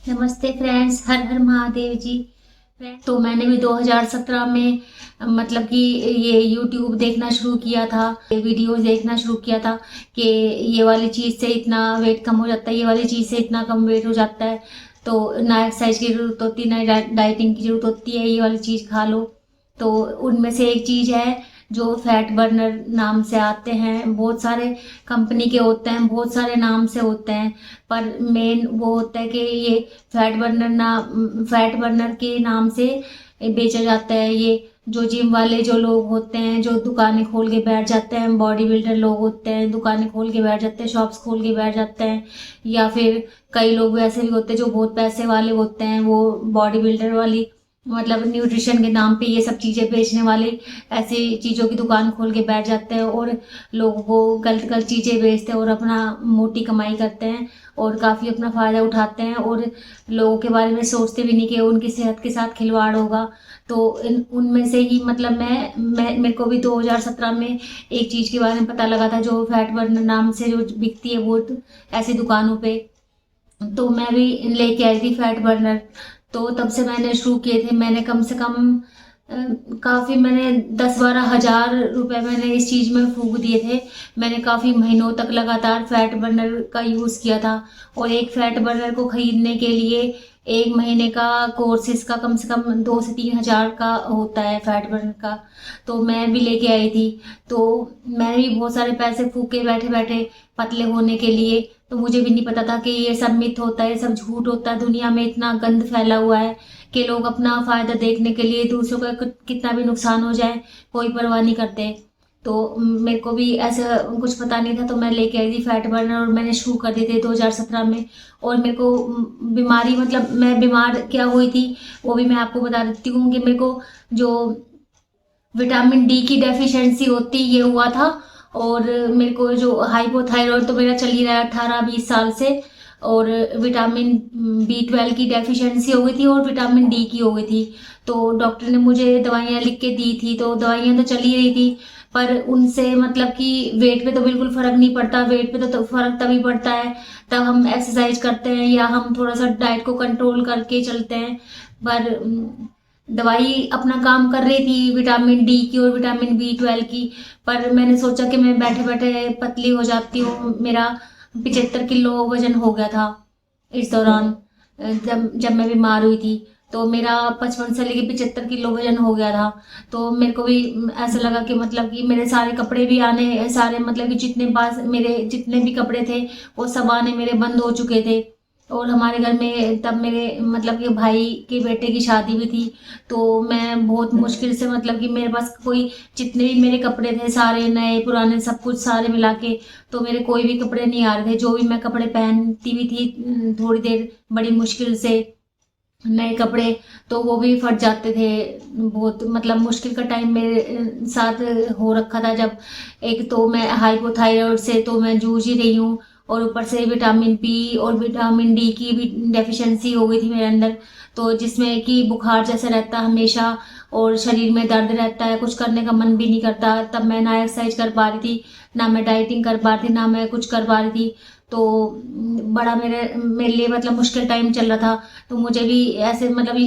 नमस्ते फ्रेंड्स, हर हर महादेव जी। तो मैंने भी 2017 में मतलब कि ये यूट्यूब देखना शुरू किया था, वीडियोस देखना शुरू किया था कि ये वाली चीज़ से इतना वेट कम हो जाता है, ये वाली चीज़ से इतना कम वेट हो जाता है। तो ना एक्सरसाइज की ज़रूरत होती, ना डाइटिंग की ज़रूरत होती है, ये वाली चीज़ खा लो। तो उनमें से एक चीज़ है जो फैट बर्नर नाम से आते हैं। बहुत सारे कंपनी के होते हैं, बहुत सारे नाम से होते हैं, पर मेन वो होता है कि ये फैट बर्नर के नाम से बेचा जाता है। ये जो जिम वाले जो लोग होते हैं, जो दुकानें खोल के बैठ जाते हैं, बॉडी बिल्डर लोग होते हैं, दुकानें खोल के बैठ जाते हैं, शॉप्स खोल के बैठ जाते हैं, या फिर कई लोग वैसे भी होते हैं जो बहुत पैसे वाले होते हैं, वो बॉडी बिल्डर वाली मतलब न्यूट्रिशन के नाम पे ये सब चीज़ें बेचने वाले ऐसी चीज़ों की दुकान खोल के बैठ जाते हैं और लोगों को गलत गलत चीज़ें बेचते हैं और अपना मोटी कमाई करते हैं और काफ़ी अपना फ़ायदा उठाते हैं और लोगों के बारे में सोचते भी नहीं कि उनकी सेहत के साथ खिलवाड़ होगा। तो इन उनमें से ही मतलब मैं मेरे को भी 2017 में एक चीज़ के बारे में पता लगा था जो फैट बर्नर नाम से जो बिकती है वो ऐसी दुकानों पे। तो मैं भी लेके आई थी फैट बर्नर। तो तब से मैंने शुरू किए थे। मैंने कम से कम काफ़ी मैंने 10-12 हज़ार रुपए मैंने इस चीज़ में फूंक दिए थे। मैंने काफ़ी महीनों तक लगातार फैट बर्नर का यूज़ किया था और एक फैट बर्नर को खरीदने के लिए एक महीने का कोर्स इसका कम से कम 2 से 3 हज़ार का होता है फैट बर्नर का। तो मैं भी लेके आई थी। तो मैंने भी बहुत सारे पैसे फूके बैठे बैठे पतले होने के लिए। तो मुझे भी नहीं पता था कि ये सब मिथ होता है, ये सब झूठ होता है। दुनिया में इतना गंद फैला हुआ है कि लोग अपना फायदा देखने के लिए दूसरों का कितना भी नुकसान हो जाए कोई परवाह नहीं करते। तो मेरे को भी ऐसा कुछ पता नहीं था, तो मैं लेके आई थी फैट बर्नर और मैंने शुरू कर दी थी 2017 में। और मेरे को बीमारी मतलब मैं बीमार क्या हुई थी वो भी मैं आपको बता देती हूँ कि मेरे को जो विटामिन डी की डेफिशिएंसी होती ये हुआ था। और मेरे को जो हाइपोथायरॉयड तो मेरा चल ही रहा है 18-20 साल से। और विटामिन B12 की डेफिशिएंसी हो गई थी और विटामिन डी की हो गई थी। तो डॉक्टर ने मुझे दवाइयाँ लिख के दी थी, तो दवाइयाँ तो चल ही रही थी, पर उनसे मतलब कि वेट पे तो बिल्कुल फर्क नहीं पड़ता। वेट पे तो फर्क तभी पड़ता है तब हम एक्सरसाइज करते हैं या हम थोड़ा सा डाइट को कंट्रोल करके चलते हैं। पर दवाई अपना काम कर रही थी विटामिन डी की और विटामिन B12 की। पर मैंने सोचा कि मैं बैठे बैठे पतली हो जाती हूँ। मेरा 75 किलो वजन हो गया था इस दौरान। जब जब मैं बीमार हुई थी तो मेरा 55 से लेके 75 किलो वजन हो गया था। तो मेरे को भी ऐसा लगा कि मतलब कि मेरे सारे कपड़े भी आने, सारे मतलब कि जितने पास मेरे जितने भी कपड़े थे वो सब आने मेरे बंद हो चुके थे। और हमारे घर में तब मेरे मतलब कि भाई के बेटे की शादी भी थी। तो मैं बहुत मुश्किल से मतलब कि मेरे पास कोई जितने भी मेरे कपड़े थे सारे नए पुराने सब कुछ सारे मिला के तो मेरे कोई भी कपड़े नहीं आ रहे थे। जो भी मैं कपड़े पहनती भी थी थोड़ी देर बड़ी मुश्किल से नए कपड़े तो वो भी फट जाते थे। बहुत मतलब मुश्किल का टाइम मेरे साथ हो रखा था। जब एक तो मैं हाइपोथायरॉइड से तो मैं जूझ ही रही हूँ और ऊपर से विटामिन बी और विटामिन डी की भी डेफिशिएंसी हो गई थी मेरे अंदर। तो जिसमें कि बुखार जैसा रहता है हमेशा और शरीर में दर्द रहता है, कुछ करने का मन भी नहीं करता। तब मैं ना एक्सरसाइज कर पा रही थी, ना मैं डाइटिंग कर पा रही थी, ना मैं कुछ कर पा रही थी। तो बड़ा मेरे मेरे लिए मतलब मुश्किल टाइम चल रहा था। तो मुझे भी ऐसे मतलब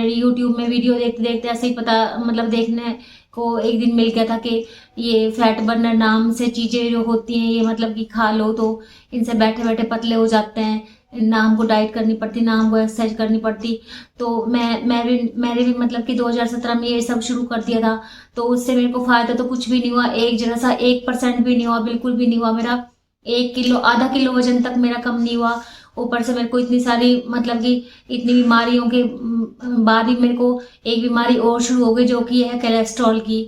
यूट्यूब में वीडियो देखते देखते ऐसे ही पता मतलब देखने को एक दिन मिल गया था कि ये फैट बर्नर नाम से चीज़ें जो होती हैं ये मतलब कि खा लो तो इनसे बैठे बैठे पतले हो जाते हैं। ना हमको डाइट करनी पड़ती, ना हमको एक्सरसाइज करनी पड़ती। तो मैंने भी मतलब कि 2017 में ये सब शुरू कर दिया था। तो उससे मेरे को फायदा तो कुछ भी नहीं हुआ, एक जरा सा 1% भी नहीं हुआ, बिल्कुल भी नहीं हुआ। मेरा 1 किलो आधा किलो वजन तक मेरा कम नहीं हुआ। ऊपर से मेरे को इतनी सारी मतलब कि इतनी बीमारियों के बाद ही मेरे को एक बीमारी और शुरू हो गई जो कि है कोलेस्ट्रॉल की।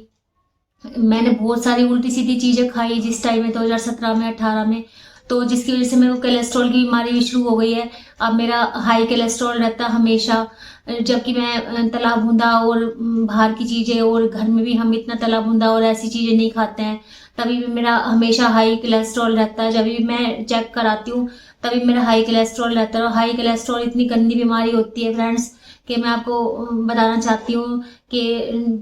मैंने बहुत सारी उल्टी सीधी चीजें खाई जिस टाइम में 2017 में 18 में। तो जिसकी वजह से मेरे को कोलेस्ट्रॉल की बीमारी भी शुरू हो गई है। अब मेरा हाई कोलेस्ट्रॉल रहता है हमेशा। जबकि मैं तला भुना और बाहर की चीजें और घर में भी हम इतना तला भुना और ऐसी चीजें नहीं खाते हैं, तभी भी मेरा हमेशा हाई कोलेस्ट्रॉल रहता है। जब भी मैं चेक कराती हूँ तभी मेरा हाई कोलेस्ट्रॉल रहता है। और हाई कोलेस्ट्रॉल इतनी गंदी बीमारी होती है फ्रेंड्स कि मैं आपको बताना चाहती हूँ कि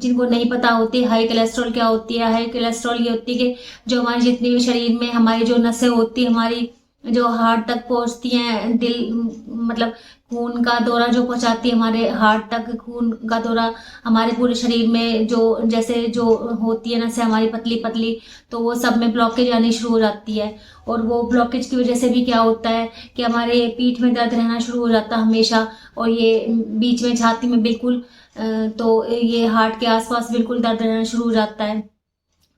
जिनको नहीं पता होती हाई कोलेस्ट्रॉल क्या होती है। हाई कोलेस्ट्रॉल ये होती है कि जो हमारी जितनी भी शरीर में हमारी जो नसें होती है, हमारी जो हार्ट तक पहुंचती हैं, दिल मतलब खून का दौरा जो पहुंचाती है हमारे हार्ट तक, खून का दौरा हमारे पूरे शरीर में जो जैसे जो होती है नसें हमारी पतली पतली, तो वो सब में ब्लॉकेज आनी शुरू हो जाती है। और वो ब्लॉकेज की वजह से भी क्या होता है कि हमारे पीठ में दर्द रहना शुरू हो जाता है हमेशा, और ये बीच में छाती में बिल्कुल तो ये हार्ट के आसपास बिल्कुल दर्द रहना शुरू हो जाता है।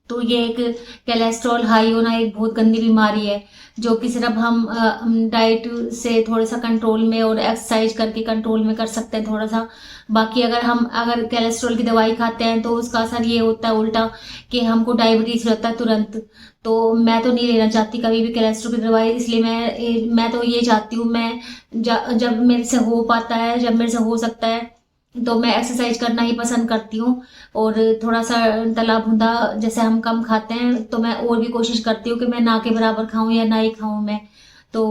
तो ये एक कोलेस्ट्रॉल हाई होना एक बहुत गंदी बीमारी है, जो कि सिर्फ हम डाइट से थोड़ा सा कंट्रोल में और एक्सरसाइज करके कंट्रोल में कर सकते हैं थोड़ा सा। बाकी अगर कोलेस्ट्रॉल की दवाई खाते हैं तो उसका असर ये होता है उल्टा कि हमको डायबिटीज रहता है तुरंत। तो मैं तो नहीं लेना चाहती कभी भी कोलेस्ट्रॉल की दवाई, इसलिए मैं तो ये चाहती हूँ, मैं जब मेरे से हो पाता है, जब मेरे से हो सकता है, तो मैं एक्सरसाइज करना ही पसंद करती हूँ। और थोड़ा सा तला भुना जैसे हम कम खाते हैं, तो मैं और भी कोशिश करती हूँ कि मैं ना के बराबर खाऊं या ना ही खाऊं मैं। तो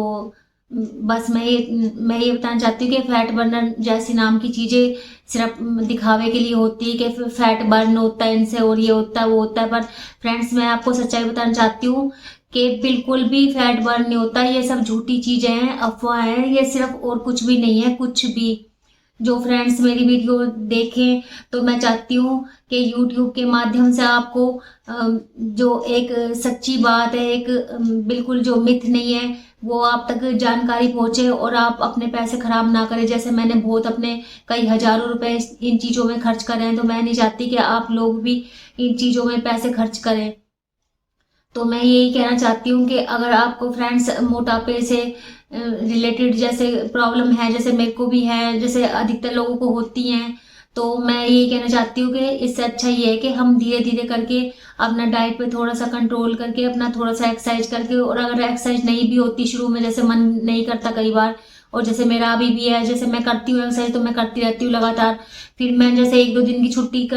बस मैं ये बताना चाहती हूँ कि फैट बर्नर जैसी नाम की चीज़ें सिर्फ दिखावे के लिए होती है कि फैट बर्न होता है इनसे और ये होता है वो होता है, पर फ्रेंड्स मैं आपको सच्चाई बताना चाहती हूँ कि बिल्कुल भी फैट बर्न नहीं होता। ये सब झूठी चीज़ें हैं, अफवाह है, ये सिर्फ और कुछ भी नहीं है, कुछ भी। जो फ्रेंड्स मेरी वीडियो देखें, तो मैं चाहती हूँ कि यूट्यूब के माध्यम से आपको जो एक सच्ची बात है, एक बिल्कुल जो मिथ नहीं है, वो आप तक जानकारी पहुंचे और आप अपने पैसे खराब ना करें। जैसे मैंने बहुत अपने कई हजारों रुपए इन चीज़ों में खर्च करे हैं, तो मैं नहीं चाहती कि आप लोग भी इन चीज़ों में पैसे खर्च करें। तो मैं यही कहना चाहती हूँ कि अगर आपको फ्रेंड्स मोटापे से रिलेटेड जैसे प्रॉब्लम है, जैसे मेरे को भी है, जैसे अधिकतर लोगों को होती हैं, तो मैं यही कहना चाहती हूँ कि इससे अच्छा ये है कि हम धीरे धीरे करके अपना डाइट पे थोड़ा सा कंट्रोल करके, अपना थोड़ा सा एक्सरसाइज करके, और अगर एक्सरसाइज नहीं भी होती शुरू में, जैसे मन नहीं करता कई बार, और जैसे मेरा अभी भी है, जैसे मैं करती हूँ एक्सरसाइज तो मैं करती रहती हूँ लगातार, फिर मैं जैसे 1-2 दिन की छुट्टी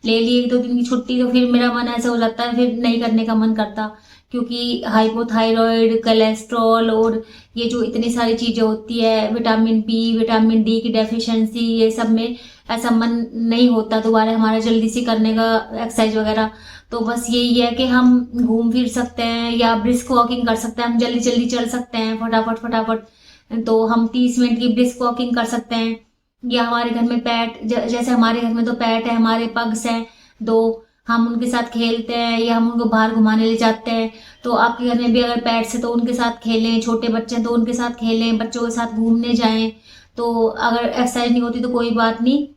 ले ली 1-2 दिन की छुट्टी, तो फिर मेरा मन ऐसा हो जाता है, फिर नहीं करने का मन करता, क्योंकि हाइपोथायराइड, कोलेस्ट्रॉल और ये जो इतनी सारी चीजें होती है, विटामिन बी, विटामिन डी की डेफिशिएंसी, ये सब में ऐसा मन नहीं होता दोबारा हमारा जल्दी से करने का एक्सरसाइज वगैरह। तो बस यही है कि हम घूम फिर सकते हैं या ब्रिस्क वॉकिंग कर सकते हैं, हम जल्दी जल्दी चल सकते हैं फटाफट फटाफट। तो हम 30 मिनट की ब्रिस्क वॉकिंग कर सकते हैं, या हमारे घर में जैसे हमारे घर में तो पैट है, हमारे पग्स हैं 2, हम उनके साथ खेलते हैं या हम उनको बाहर घुमाने ले जाते हैं। तो आपके घर में भी अगर पेट्स है तो उनके साथ खेलें, छोटे बच्चे हैं तो उनके साथ खेलें, बच्चों के साथ घूमने जाएं। तो अगर एक्सरसाइज नहीं होती तो कोई बात नहीं,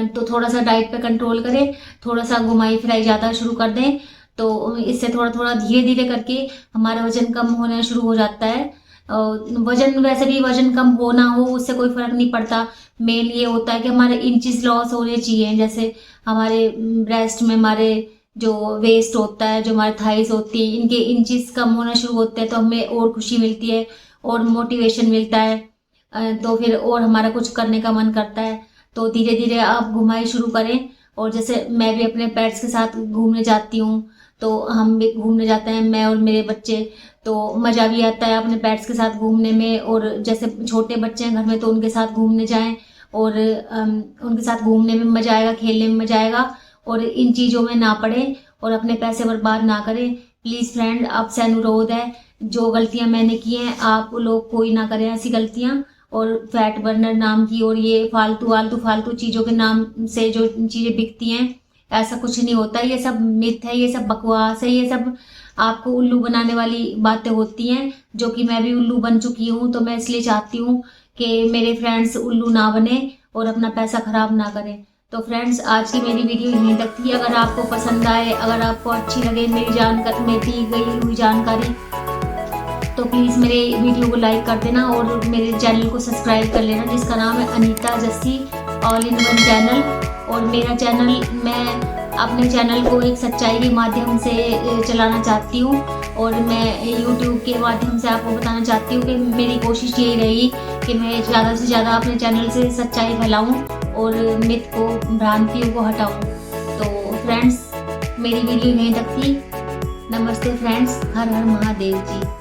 तो थोड़ा सा डाइट पे कंट्रोल करें, थोड़ा सा घुमाई फिराई ज़्यादा शुरू कर दें, तो इससे थोड़ा थोड़ा धीरे धीरे करके हमारा वजन कम होना शुरू हो जाता है। वजन वैसे भी वजन कम हो ना हो उससे कोई फर्क नहीं पड़ता, मेन ये होता है कि हमारे इंचेस लॉस होने चाहिए। जैसे हमारे ब्रेस्ट में हमारे जो वेस्ट होता है, जो हमारे थाइस होती है, इनके इंचेस कम होना शुरू होते हैं, तो हमें और खुशी मिलती है और मोटिवेशन मिलता है, तो फिर और हमारा कुछ करने का मन करता है। तो धीरे धीरे आप घुमाई शुरू करें। और जैसे मैं भी अपने पेट्स के साथ घूमने जाती हूँ, तो हम भी घूमने जाते हैं, मैं और मेरे बच्चे, तो मज़ा भी आता है अपने पेट्स के साथ घूमने में। और जैसे छोटे बच्चे हैं घर में तो उनके साथ घूमने जाएं, और उनके साथ घूमने में मज़ा आएगा, खेलने में मज़ा आएगा, और इन चीज़ों में ना पड़े और अपने पैसे बर्बाद ना करें। प्लीज़ फ्रेंड, आपसे अनुरोध है, जो गलतियाँ मैंने की हैं आप लोग कोई ना करें ऐसी गलतियाँ। और फैट बर्नर नाम की और ये फालतू चीज़ों के नाम से जो चीज़ें बिकती हैं, ऐसा कुछ नहीं होता, ये सब मिथ है, ये सब बकवास है, ये सब आपको उल्लू बनाने वाली बातें होती हैं, जो कि मैं भी उल्लू बन चुकी हूँ। तो मैं इसलिए चाहती हूँ कि मेरे फ्रेंड्स उल्लू ना बने और अपना पैसा खराब ना करें। तो फ्रेंड्स, आज की मेरी वीडियो यहीं तक थी। अगर आपको पसंद आए, अगर आपको अच्छी लगे मेरी दी गई हुई जानकारी, तो प्लीज़ मेरे वीडियो को लाइक कर देना और मेरे चैनल को सब्सक्राइब कर लेना, जिसका नाम है Anita Jassi all in one channel. और मेरा चैनल, मैं अपने चैनल को एक सच्चाई के माध्यम से चलाना चाहती हूँ, और मैं यूट्यूब के माध्यम से आपको बताना चाहती हूँ कि मेरी कोशिश यही रहेगी कि मैं ज़्यादा से ज़्यादा अपने चैनल से सच्चाई फैलाऊँ और मिथ को, भ्रांतियों को हटाऊँ। तो फ्रेंड्स, मेरी वीडियो यहीं तक थी। नमस्ते फ्रेंड्स, हर हर महादेव जी।